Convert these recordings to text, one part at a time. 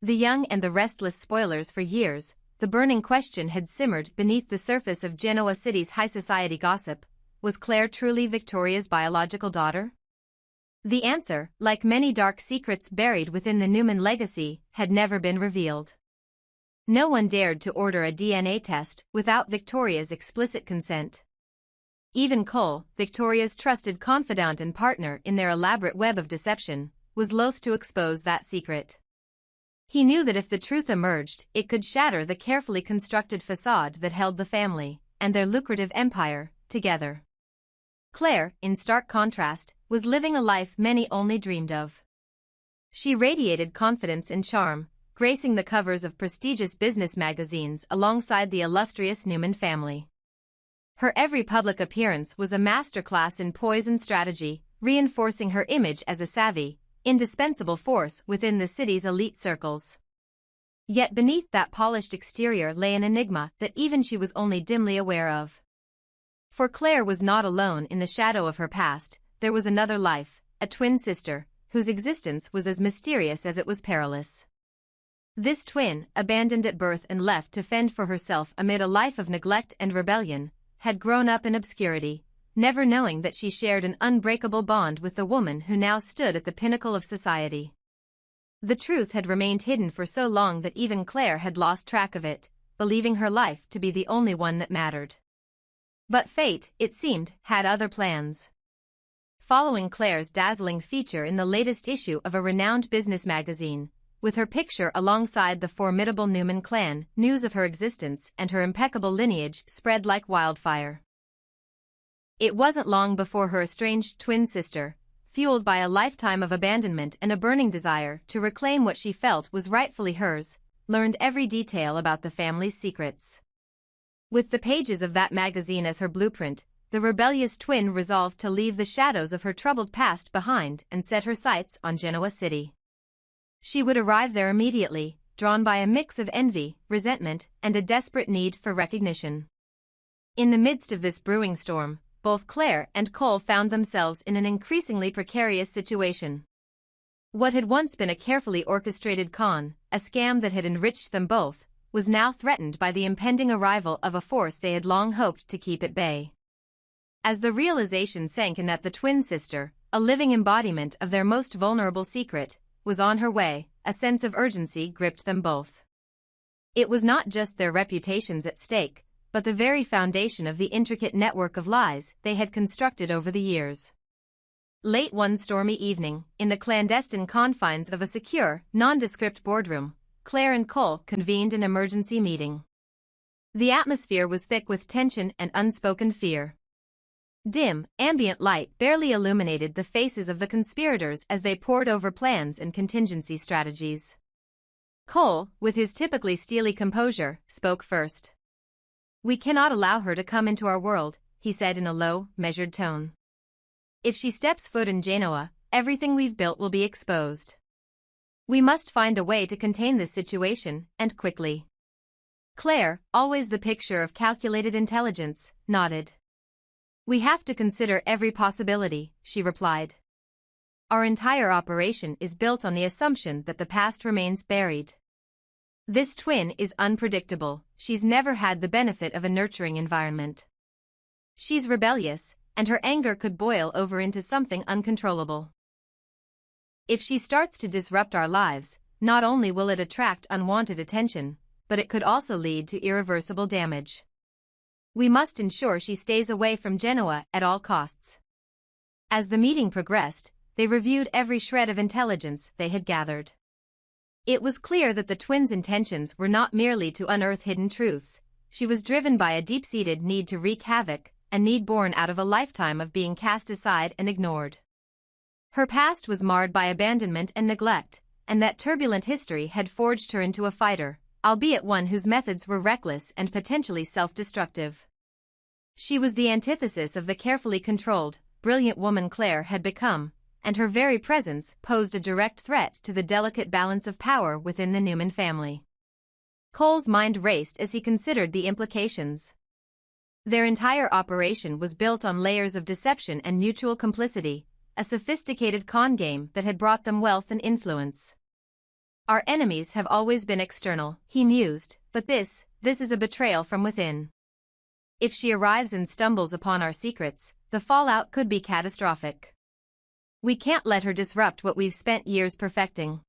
The young and the restless spoilers. For years, the burning question had simmered beneath the surface of Genoa City's high society gossip: was Claire truly Victoria's biological daughter? The answer, like many dark secrets buried within the Newman legacy, had never been revealed. No one dared to order a DNA test without Victoria's explicit consent. Even Cole, Victoria's trusted confidant and partner in their elaborate web of deception, was loath to expose that secret. He knew that if the truth emerged, it could shatter the carefully constructed facade that held the family and their lucrative empire together. Claire, in stark contrast, was living a life many only dreamed of. She radiated confidence and charm, gracing the covers of prestigious business magazines alongside the illustrious Newman family. Her every public appearance was a masterclass in poise and strategy, reinforcing her image as a savvy, indispensable force within the city's elite circles. Yet beneath that polished exterior lay an enigma that even she was only dimly aware of. For Claire was not alone in the shadow of her past. There was another life, a twin sister, whose existence was as mysterious as it was perilous. This twin, abandoned at birth and left to fend for herself amid a life of neglect and rebellion, had grown up in obscurity, never knowing that she shared an unbreakable bond with the woman who now stood at the pinnacle of society. The truth had remained hidden for so long that even Claire had lost track of it, believing her life to be the only one that mattered. But fate, it seemed, had other plans. Following Claire's dazzling feature in the latest issue of a renowned business magazine, with her picture alongside the formidable Newman clan, news of her existence and her impeccable lineage spread like wildfire. It wasn't long before her estranged twin sister, fueled by a lifetime of abandonment and a burning desire to reclaim what she felt was rightfully hers, learned every detail about the family's secrets. With the pages of that magazine as her blueprint, the rebellious twin resolved to leave the shadows of her troubled past behind and set her sights on Genoa City. She would arrive there immediately, drawn by a mix of envy, resentment, and a desperate need for recognition. In the midst of this brewing storm, both Claire and Cole found themselves in an increasingly precarious situation. What had once been a carefully orchestrated con, a scam that had enriched them both, was now threatened by the impending arrival of a force they had long hoped to keep at bay. As the realization sank in that the twin sister, a living embodiment of their most vulnerable secret, was on her way, a sense of urgency gripped them both. It was not just their reputations at stake, but the very foundation of the intricate network of lies they had constructed over the years. Late one stormy evening, in the clandestine confines of a secure, nondescript boardroom, Claire and Cole convened an emergency meeting. The atmosphere was thick with tension and unspoken fear. Dim, ambient light barely illuminated the faces of the conspirators as they pored over plans and contingency strategies. Cole, with his typically steely composure, spoke first. "We cannot allow her to come into our world," he said in a low, measured tone. "If she steps foot in Genoa, everything we've built will be exposed. We must find a way to contain this situation, and quickly." Claire, always the picture of calculated intelligence, nodded. "We have to consider every possibility," she replied. "Our entire operation is built on the assumption that the past remains buried. This twin is unpredictable. She's never had the benefit of a nurturing environment. She's rebellious, and her anger could boil over into something uncontrollable. If she starts to disrupt our lives, not only will it attract unwanted attention, but it could also lead to irreversible damage. We must ensure she stays away from Genoa at all costs." As the meeting progressed, they reviewed every shred of intelligence they had gathered. It was clear that the twins' intentions were not merely to unearth hidden truths. She was driven by a deep-seated need to wreak havoc, a need born out of a lifetime of being cast aside and ignored. Her past was marred by abandonment and neglect, and that turbulent history had forged her into a fighter, albeit one whose methods were reckless and potentially self-destructive. She was the antithesis of the carefully controlled, brilliant woman Claire had become, and her very presence posed a direct threat to the delicate balance of power within the Newman family. Cole's mind raced as he considered the implications. Their entire operation was built on layers of deception and mutual complicity, a sophisticated con game that had brought them wealth and influence. Our enemies have always been external, he mused, but this is a betrayal from within. If she arrives and stumbles upon our secrets, the fallout could be catastrophic. We can't let her disrupt what we've spent years perfecting.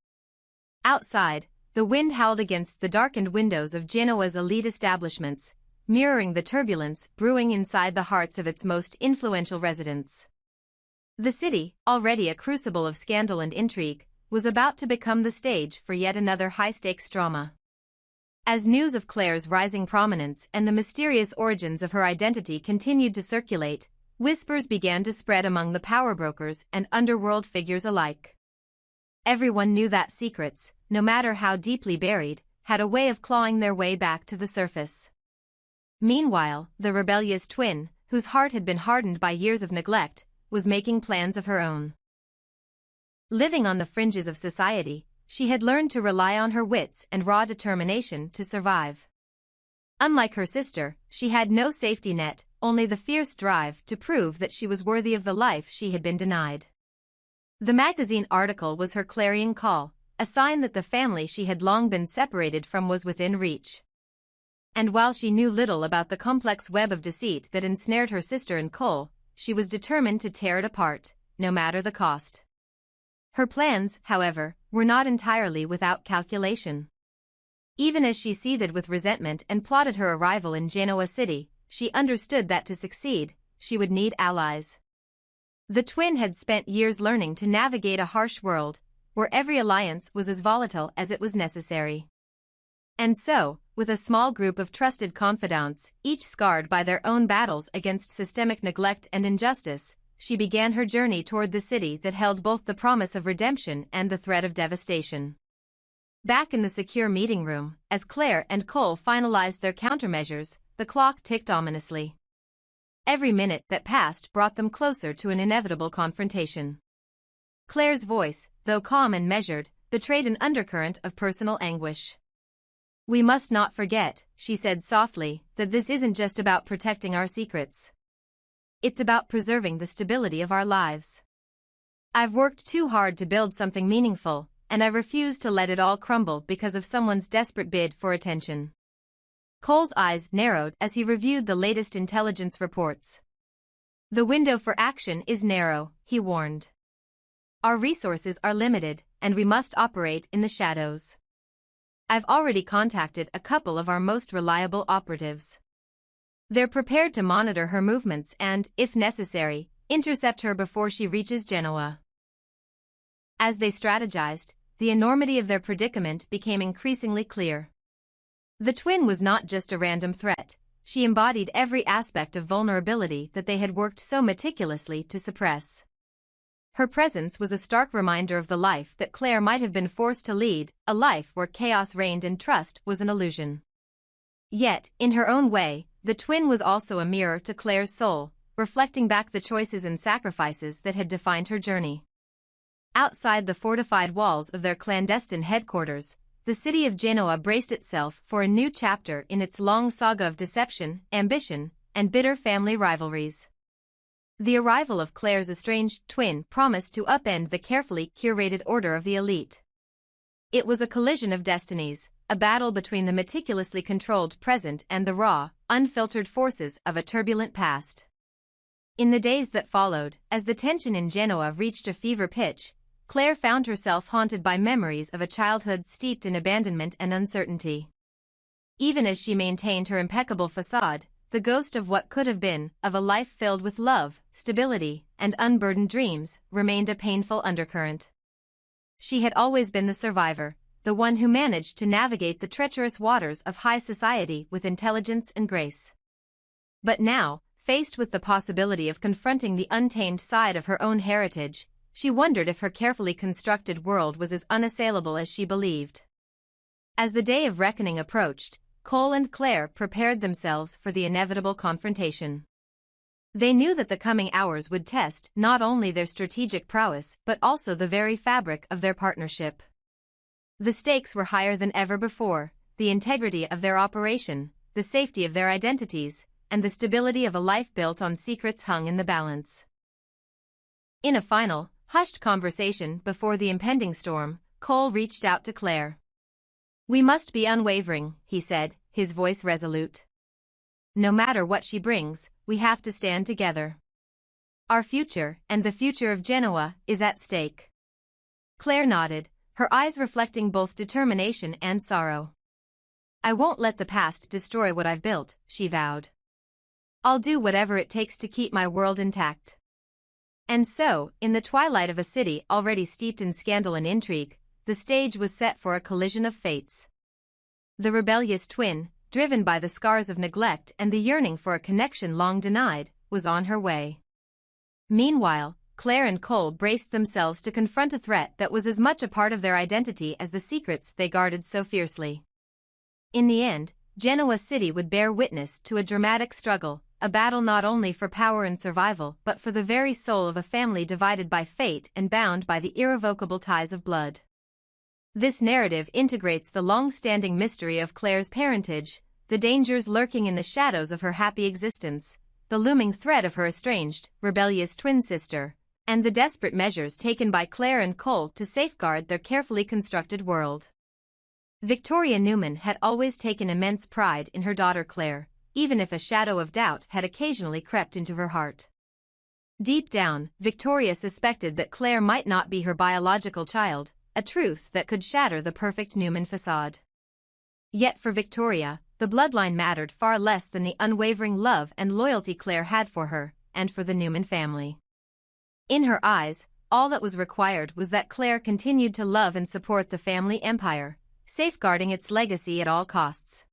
Outside, the wind howled against the darkened windows of Genoa's elite establishments, mirroring the turbulence brewing inside the hearts of its most influential residents. The city, already a crucible of scandal and intrigue, was about to become the stage for yet another high-stakes drama. As news of Claire's rising prominence and the mysterious origins of her identity continued to circulate, whispers began to spread among the power brokers and underworld figures alike. Everyone knew that secrets, no matter how deeply buried, had a way of clawing their way back to the surface. Meanwhile, the rebellious twin, whose heart had been hardened by years of neglect, was making plans of her own. Living on the fringes of society, she had learned to rely on her wits and raw determination to survive. Unlike her sister, she had no safety net, only the fierce drive to prove that she was worthy of the life she had been denied. The magazine article was her clarion call, a sign that the family she had long been separated from was within reach. And while she knew little about the complex web of deceit that ensnared her sister and Cole, she was determined to tear it apart, no matter the cost. Her plans, however, were not entirely without calculation. Even as she seethed with resentment and plotted her arrival in Genoa City, she understood that to succeed, she would need allies. The twin had spent years learning to navigate a harsh world, where every alliance was as volatile as it was necessary. And so, with a small group of trusted confidants, each scarred by their own battles against systemic neglect and injustice, she began her journey toward the city that held both the promise of redemption and the threat of devastation. Back in the secure meeting room, as Claire and Cole finalized their countermeasures, the clock ticked ominously. Every minute that passed brought them closer to an inevitable confrontation. Claire's voice, though calm and measured, betrayed an undercurrent of personal anguish. "We must not forget," she said softly, "that this isn't just about protecting our secrets. It's about preserving the stability of our lives. I've worked too hard to build something meaningful, and I refuse to let it all crumble because of someone's desperate bid for attention." Cole's eyes narrowed as he reviewed the latest intelligence reports. "The window for action is narrow," he warned. "Our resources are limited, and we must operate in the shadows. I've already contacted a couple of our most reliable operatives. They're prepared to monitor her movements and, if necessary, intercept her before she reaches Genoa." As they strategized, the enormity of their predicament became increasingly clear. The twin was not just a random threat, she embodied every aspect of vulnerability that they had worked so meticulously to suppress. Her presence was a stark reminder of the life that Claire might have been forced to lead, a life where chaos reigned and trust was an illusion. Yet, in her own way, the twin was also a mirror to Claire's soul, reflecting back the choices and sacrifices that had defined her journey. Outside the fortified walls of their clandestine headquarters, the city of Genoa braced itself for a new chapter in its long saga of deception, ambition, and bitter family rivalries. The arrival of Claire's estranged twin promised to upend the carefully curated order of the elite. It was a collision of destinies, a battle between the meticulously controlled present and the raw, unfiltered forces of a turbulent past. In the days that followed, as the tension in Genoa reached a fever pitch, Claire found herself haunted by memories of a childhood steeped in abandonment and uncertainty. Even as she maintained her impeccable facade, the ghost of what could have been, of a life filled with love, stability, and unburdened dreams, remained a painful undercurrent. She had always been the survivor, the one who managed to navigate the treacherous waters of high society with intelligence and grace. But now, faced with the possibility of confronting the untamed side of her own heritage, she wondered if her carefully constructed world was as unassailable as she believed. As the day of reckoning approached, Cole and Claire prepared themselves for the inevitable confrontation. They knew that the coming hours would test not only their strategic prowess but also the very fabric of their partnership. The stakes were higher than ever before, the integrity of their operation, the safety of their identities, and the stability of a life built on secrets hung in the balance. In a final, hushed conversation before the impending storm, Cole reached out to Claire. "We must be unwavering," he said, his voice resolute. "No matter what she brings, we have to stand together. Our future, and the future of Genoa, is at stake." Claire nodded, her eyes reflecting both determination and sorrow. "I won't let the past destroy what I've built," she vowed. "I'll do whatever it takes to keep my world intact." And so, in the twilight of a city already steeped in scandal and intrigue, the stage was set for a collision of fates. The rebellious twin, driven by the scars of neglect and the yearning for a connection long denied, was on her way. Meanwhile, Claire and Cole braced themselves to confront a threat that was as much a part of their identity as the secrets they guarded so fiercely. In the end, Genoa City would bear witness to a dramatic struggle, a battle not only for power and survival but for the very soul of a family divided by fate and bound by the irrevocable ties of blood. This narrative integrates the long-standing mystery of Claire's parentage, the dangers lurking in the shadows of her happy existence, the looming threat of her estranged, rebellious twin sister, and the desperate measures taken by Claire and Cole to safeguard their carefully constructed world. Victoria Newman had always taken immense pride in her daughter Claire, even if a shadow of doubt had occasionally crept into her heart. Deep down, Victoria suspected that Claire might not be her biological child, a truth that could shatter the perfect Newman facade. Yet for Victoria, the bloodline mattered far less than the unwavering love and loyalty Claire had for her, and for the Newman family. In her eyes, all that was required was that Claire continued to love and support the family empire, safeguarding its legacy at all costs.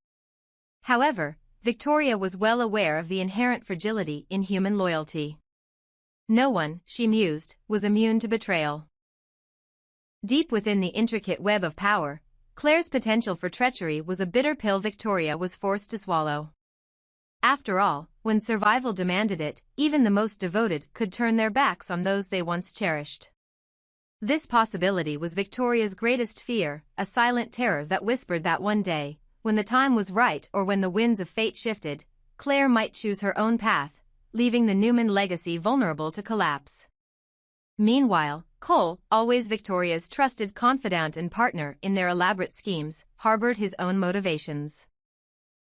However, Victoria was well aware of the inherent fragility in human loyalty. No one, she mused, was immune to betrayal. Deep within the intricate web of power, Claire's potential for treachery was a bitter pill Victoria was forced to swallow. After all, when survival demanded it, even the most devoted could turn their backs on those they once cherished. This possibility was Victoria's greatest fear, a silent terror that whispered that one day, when the time was right or when the winds of fate shifted, Claire might choose her own path, leaving the Newman legacy vulnerable to collapse. Meanwhile, Cole, always Victoria's trusted confidant and partner in their elaborate schemes, harbored his own motivations.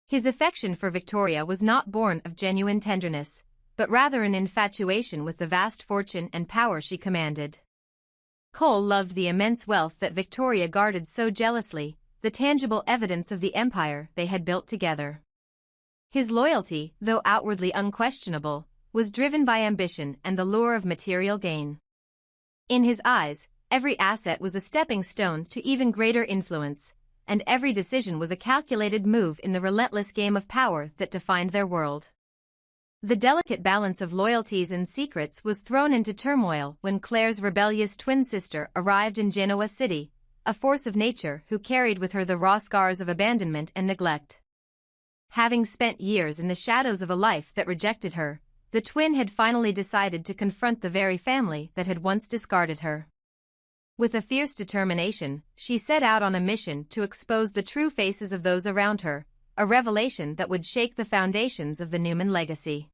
His affection for Victoria was not born of genuine tenderness, but rather an infatuation with the vast fortune and power she commanded. Cole loved the immense wealth that Victoria guarded so jealously, the tangible evidence of the empire they had built together. His loyalty, though outwardly unquestionable, was driven by ambition and the lure of material gain. In his eyes, every asset was a stepping stone to even greater influence, and every decision was a calculated move in the relentless game of power that defined their world. The delicate balance of loyalties and secrets was thrown into turmoil when Claire's rebellious twin sister arrived in Genoa City, a force of nature who carried with her the raw scars of abandonment and neglect. Having spent years in the shadows of a life that rejected her, the twin had finally decided to confront the very family that had once discarded her. With a fierce determination, she set out on a mission to expose the true faces of those around her, a revelation that would shake the foundations of the Newman legacy.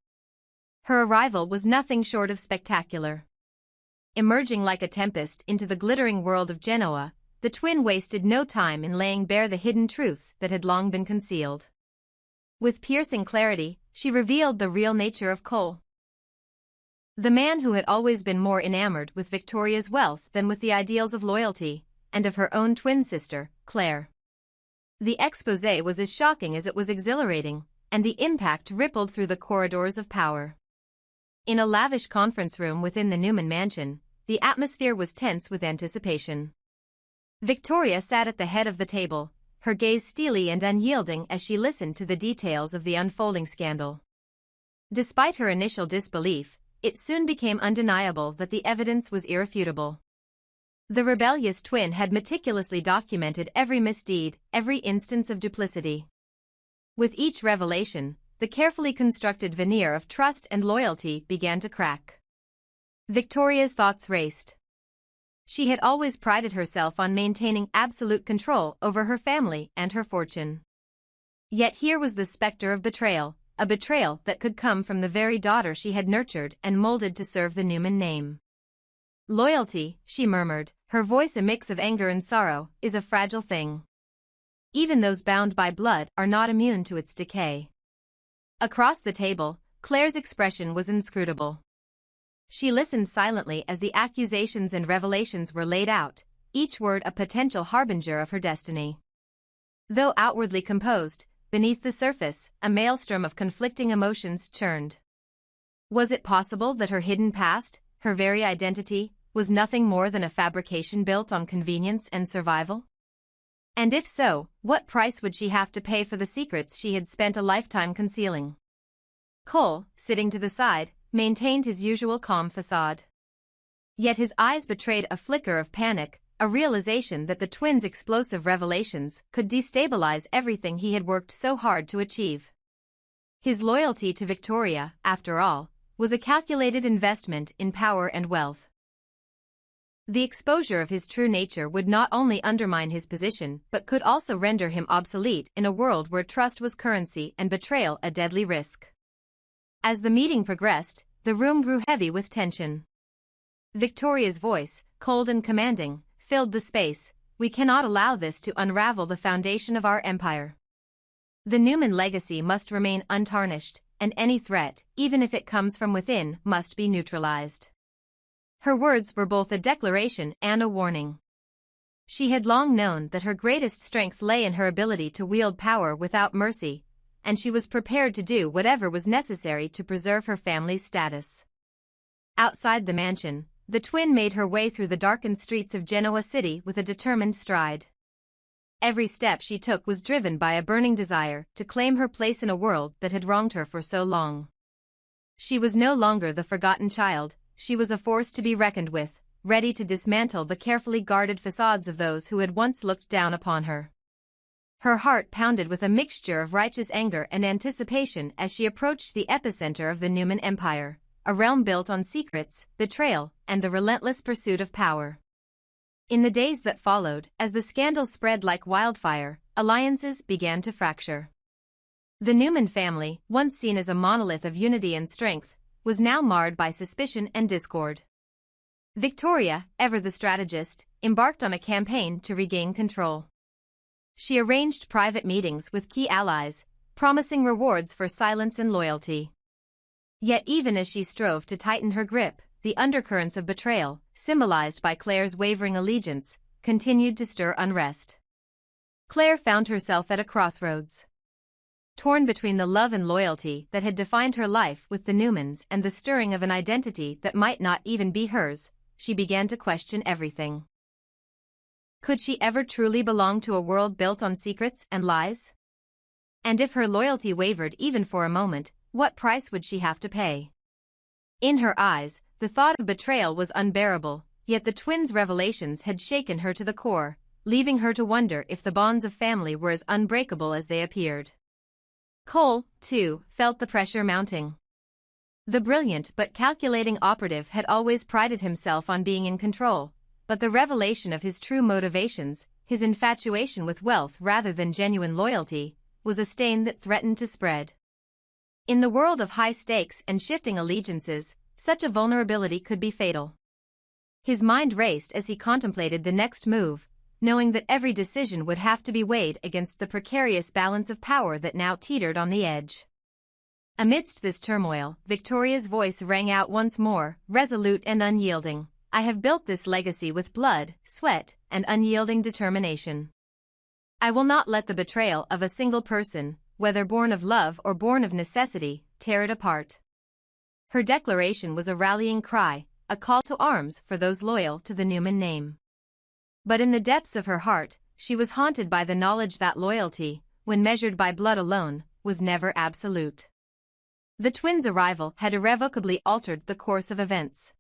Her arrival was nothing short of spectacular. Emerging like a tempest into the glittering world of Genoa, the twin wasted no time in laying bare the hidden truths that had long been concealed. With piercing clarity, she revealed the real nature of Cole. The man who had always been more enamored with Victoria's wealth than with the ideals of loyalty, and of her own twin sister, Claire. The exposé was as shocking as it was exhilarating, and the impact rippled through the corridors of power. In a lavish conference room within the Newman mansion, the atmosphere was tense with anticipation. Victoria sat at the head of the table, her gaze steely and unyielding as she listened to the details of the unfolding scandal. Despite her initial disbelief, it soon became undeniable that the evidence was irrefutable. The rebellious twin had meticulously documented every misdeed, every instance of duplicity. With each revelation, the carefully constructed veneer of trust and loyalty began to crack. Victoria's thoughts raced. She had always prided herself on maintaining absolute control over her family and her fortune. Yet here was the specter of betrayal, a betrayal that could come from the very daughter she had nurtured and molded to serve the Newman name. "Loyalty," she murmured, her voice a mix of anger and sorrow, is a fragile thing. Even those bound by blood are not immune to its decay. Across the table, Claire's expression was inscrutable. She listened silently as the accusations and revelations were laid out, each word a potential harbinger of her destiny. Though outwardly composed, beneath the surface, a maelstrom of conflicting emotions churned. Was it possible that her hidden past, her very identity, was nothing more than a fabrication built on convenience and survival? And if so, what price would she have to pay for the secrets she had spent a lifetime concealing? Cole, sitting to the side, maintained his usual calm facade. Yet his eyes betrayed a flicker of panic, a realization that the twins' explosive revelations could destabilize everything he had worked so hard to achieve. His loyalty to Victoria, after all, was a calculated investment in power and wealth. The exposure of his true nature would not only undermine his position but could also render him obsolete in a world where trust was currency and betrayal a deadly risk. As the meeting progressed, the room grew heavy with tension. Victoria's voice, cold and commanding, filled the space. We cannot allow this to unravel the foundation of our empire. The Newman legacy must remain untarnished, and any threat, even if it comes from within, must be neutralized. Her words were both a declaration and a warning. She had long known that her greatest strength lay in her ability to wield power without mercy, and she was prepared to do whatever was necessary to preserve her family's status. Outside the mansion, the twin made her way through the darkened streets of Genoa City with a determined stride. Every step she took was driven by a burning desire to claim her place in a world that had wronged her for so long. She was no longer the forgotten child, she was a force to be reckoned with, ready to dismantle the carefully guarded facades of those who had once looked down upon her. Her heart pounded with a mixture of righteous anger and anticipation as she approached the epicenter of the Newman Empire, a realm built on secrets, betrayal, and the relentless pursuit of power. In the days that followed, as the scandal spread like wildfire, alliances began to fracture. The Newman family, once seen as a monolith of unity and strength, was now marred by suspicion and discord. Victoria, ever the strategist, embarked on a campaign to regain control. She arranged private meetings with key allies, promising rewards for silence and loyalty. Yet even as she strove to tighten her grip, the undercurrents of betrayal, symbolized by Claire's wavering allegiance, continued to stir unrest. Claire found herself at a crossroads. Torn between the love and loyalty that had defined her life with the Newmans and the stirring of an identity that might not even be hers, she began to question everything. Could she ever truly belong to a world built on secrets and lies? And if her loyalty wavered even for a moment, what price would she have to pay? In her eyes, the thought of betrayal was unbearable, yet the twins' revelations had shaken her to the core, leaving her to wonder if the bonds of family were as unbreakable as they appeared. Cole, too, felt the pressure mounting. The brilliant but calculating operative had always prided himself on being in control, but the revelation of his true motivations, his infatuation with wealth rather than genuine loyalty, was a stain that threatened to spread. In the world of high stakes and shifting allegiances, such a vulnerability could be fatal. His mind raced as he contemplated the next move, knowing that every decision would have to be weighed against the precarious balance of power that now teetered on the edge. Amidst this turmoil, Victoria's voice rang out once more, resolute and unyielding. I have built this legacy with blood, sweat, and unyielding determination. I will not let the betrayal of a single person, whether born of love or born of necessity, tear it apart. Her declaration was a rallying cry, a call to arms for those loyal to the Newman name. But in the depths of her heart, she was haunted by the knowledge that loyalty, when measured by blood alone, was never absolute. The twins' arrival had irrevocably altered the course of events.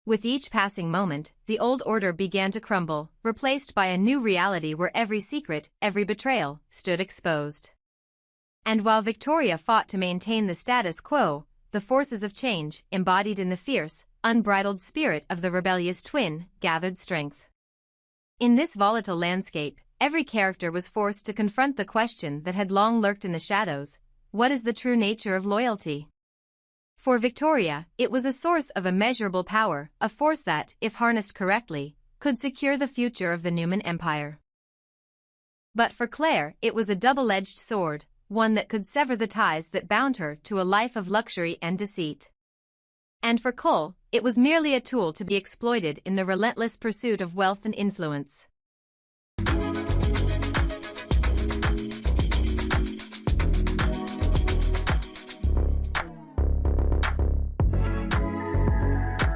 With each passing moment, the old order began to crumble, replaced by a new reality where every secret, every betrayal, stood exposed. And while Victoria fought to maintain the status quo, the forces of change, embodied in the fierce, unbridled spirit of the rebellious twin, gathered strength. In this volatile landscape, every character was forced to confront the question that had long lurked in the shadows: what is the true nature of loyalty? For Victoria, it was a source of immeasurable power, a force that, if harnessed correctly, could secure the future of the Newman Empire. But for Claire, it was a double-edged sword, one that could sever the ties that bound her to a life of luxury and deceit. And for Cole, it was merely a tool to be exploited in the relentless pursuit of wealth and influence.